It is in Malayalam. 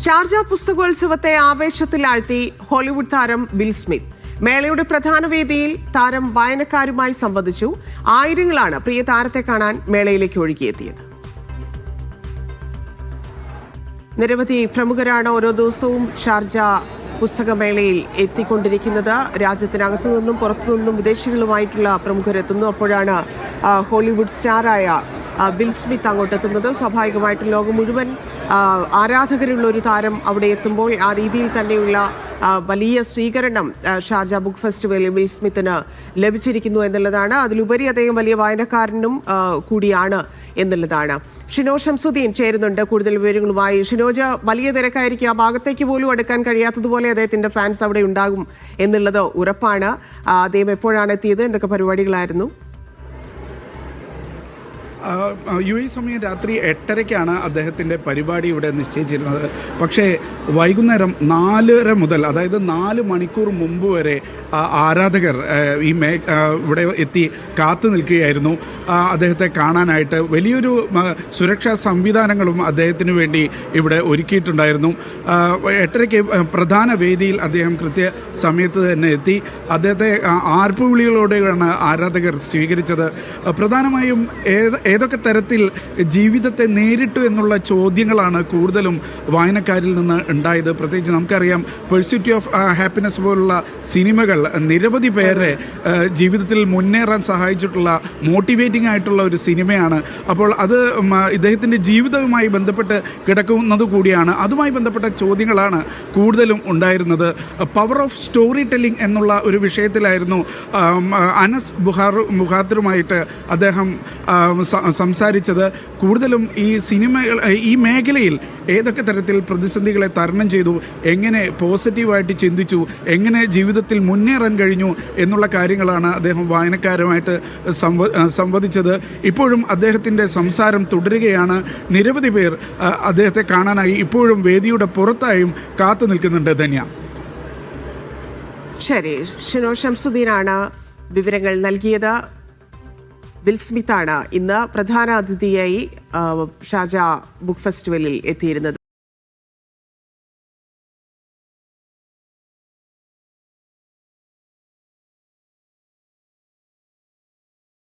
ഷാർജ പുസ്തകോത്സവത്തെ ആവേശത്തിലാഴ്ത്തി ഹോളിവുഡ് താരം വിൽ സ്മിത്ത്. മേളയുടെ പ്രധാന വേദിയിൽ താരം വായനക്കാരുമായി സംവദിച്ചു. ആയിരങ്ങളാണ് പ്രിയ താരത്തെ കാണാൻ മേളയിലേക്ക് ഒഴുകിയെത്തിയത്. നിരവധി പ്രമുഖരാണ് ഓരോ ദിവസവും ഷാർജ പുസ്തകമേളയിൽ എത്തിക്കൊണ്ടിരിക്കുന്നത്. രാജ്യത്തിനകത്തു നിന്നും പുറത്തുനിന്നും വിദേശികളുമായിട്ടുള്ള പ്രമുഖരെത്തുന്നു. അപ്പോഴാണ് ഹോളിവുഡ് സ്റ്റാറായ വിൽ സ്മിത്ത് അങ്ങോട്ടെത്തുന്നത്. സ്വാഭാവികമായിട്ടും ലോകം മുഴുവൻ ആരാധകരുള്ള ഒരു താരം അവിടെ എത്തുമ്പോൾ ആ രീതിയിൽ തന്നെയുള്ള വലിയ സ്വീകരണം ഷാർജ ബുക്ക് ഫെസ്റ്റിവലിൽ വിൽ സ്മിത്തിന് ലഭിച്ചിരിക്കുന്നു എന്നുള്ളതാണ്. അതിലുപരി അദ്ദേഹം വലിയ വായനക്കാരനും കൂടിയാണ് എന്നുള്ളതാണ്. ഷിനോജ് ഷംസുദ്ദീൻ ചേരുന്നുണ്ട് കൂടുതൽ വിവരങ്ങളുമായി. ഷിനോജ്, വലിയ തിരക്കായിരിക്കും, ആ ഭാഗത്തേക്ക് പോലും അടുക്കാൻ കഴിയാത്തതുപോലെ അദ്ദേഹത്തിന്റെ ഫാൻസ് അവിടെ ഉണ്ടാകും എന്നുള്ളത് ഉറപ്പാണ്. അദ്ദേഹം എപ്പോഴാണ് എത്തിയത്? എന്തൊക്കെ പരിപാടികളായിരുന്നു? UAE സമയം രാത്രി 8:30-ക്കാണ് അദ്ദേഹത്തിൻ്റെ പരിപാടി ഇവിടെ നിശ്ചയിച്ചിരുന്നത്. പക്ഷേ വൈകുന്നേരം 4:30 മുതൽ, അതായത് 4 മണിക്കൂർ മുമ്പ് വരെ ആരാധകർ ഇവിടെ എത്തി കാത്തു നിൽക്കുകയായിരുന്നു അദ്ദേഹത്തെ കാണാനായിട്ട്. വലിയൊരു സുരക്ഷാ സംവിധാനങ്ങളും അദ്ദേഹത്തിന് വേണ്ടി ഇവിടെ ഒരുക്കിയിട്ടുണ്ടായിരുന്നു. 8:30-ക്ക് പ്രധാന വേദിയിൽ അദ്ദേഹം കൃത്യ സമയത്ത് തന്നെ എത്തി. അദ്ദേഹത്തെ ആർപ്പുവിളികളോടെയാണ് ആരാധകർ സ്വീകരിച്ചത്. പ്രധാനമായും ഏതൊക്കെ തരത്തിൽ ജീവിതത്തെ നേരിട്ടു എന്നുള്ള ചോദ്യങ്ങളാണ് കൂടുതലും വായനക്കാരിൽ നിന്ന് ഉണ്ടായത്. പ്രത്യേകിച്ച് നമുക്കറിയാം, പെർസ്യൂട്ട് ഓഫ് ഹാപ്പിനെസ് പോലുള്ള സിനിമകൾ നിരവധി പേരെ ജീവിതത്തിൽ മുന്നേറാൻ സഹായിച്ചിട്ടുള്ള മോട്ടിവേറ്റിംഗ് ആയിട്ടുള്ള ഒരു സിനിമയാണ്. അപ്പോൾ അത് ഇദ്ദേഹത്തിൻ്റെ ജീവിതവുമായി ബന്ധപ്പെട്ട് കിടക്കുന്നത് കൂടിയാണ്. അതുമായി ബന്ധപ്പെട്ട ചോദ്യങ്ങളാണ് കൂടുതലും ഉണ്ടായിരുന്നത്. പവർ ഓഫ് സ്റ്റോറി ടെല്ലിംഗ് എന്നുള്ള ഒരു വിഷയത്തിലായിരുന്നു അനസ് മുഖാത്തിറുമായിട്ട് അദ്ദേഹം സംസാരിച്ചത്. കൂടുതലും ഈ മേഖലയിൽ ഏതൊക്കെ തരത്തിൽ പ്രതിസന്ധികളെ തരണം ചെയ്തു, എങ്ങനെ പോസിറ്റീവായിട്ട് ചിന്തിച്ചു, എങ്ങനെ ജീവിതത്തിൽ മുന്നേറാൻ കഴിഞ്ഞു എന്നുള്ള കാര്യങ്ങളാണ് അദ്ദേഹം വായനക്കാരുമായിട്ട് സംവദിച്ചത്. ഇപ്പോഴും അദ്ദേഹത്തിൻ്റെ സംസാരം തുടരുകയാണ്. നിരവധി പേർ അദ്ദേഹത്തെ കാണാനായി ഇപ്പോഴും വേദിയുടെ പുറത്തായും കാത്തു നിൽക്കുന്നുണ്ട്. ധന്യ. ശരി, ഷിനോജ് ഷംസുദ്ദീനാണ് വിവരങ്ങൾ നൽകിയത്. വിൽ സ്മിത്താണ് ഇന്ന് പ്രധാന അതിഥിയായി ഷാർജ ബുക്ക് ഫെസ്റ്റിവലിൽ എത്തിയിരുന്നത്.